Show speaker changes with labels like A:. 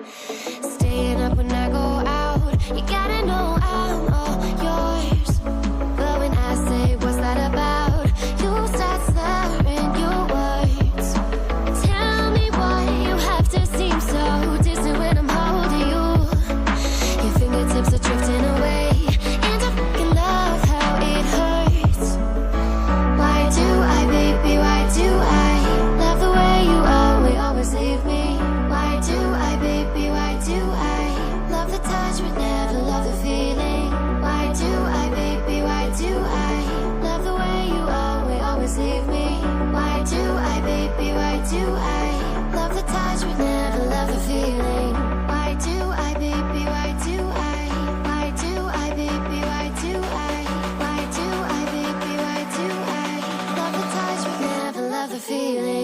A: Staying up when I go out, you gotta know I'm all yours. But when I say what's that about, you start slurring your words. Tell me why you have to seem so distant when I'm holding you. Your fingertips are drifting away, and I fucking love how it hurts. Why do I, baby, why do I love the way you always leave me? Why do I, baby, why do I love the touch but never love the feeling? Why do I, baby, why do I love the way you always leave me? Why do I, baby, why do I love the touch but never love the feeling? Why do I, baby, why do I? Why do I, baby, why do I? Why do I, baby, why do I love the touch but never love the feeling?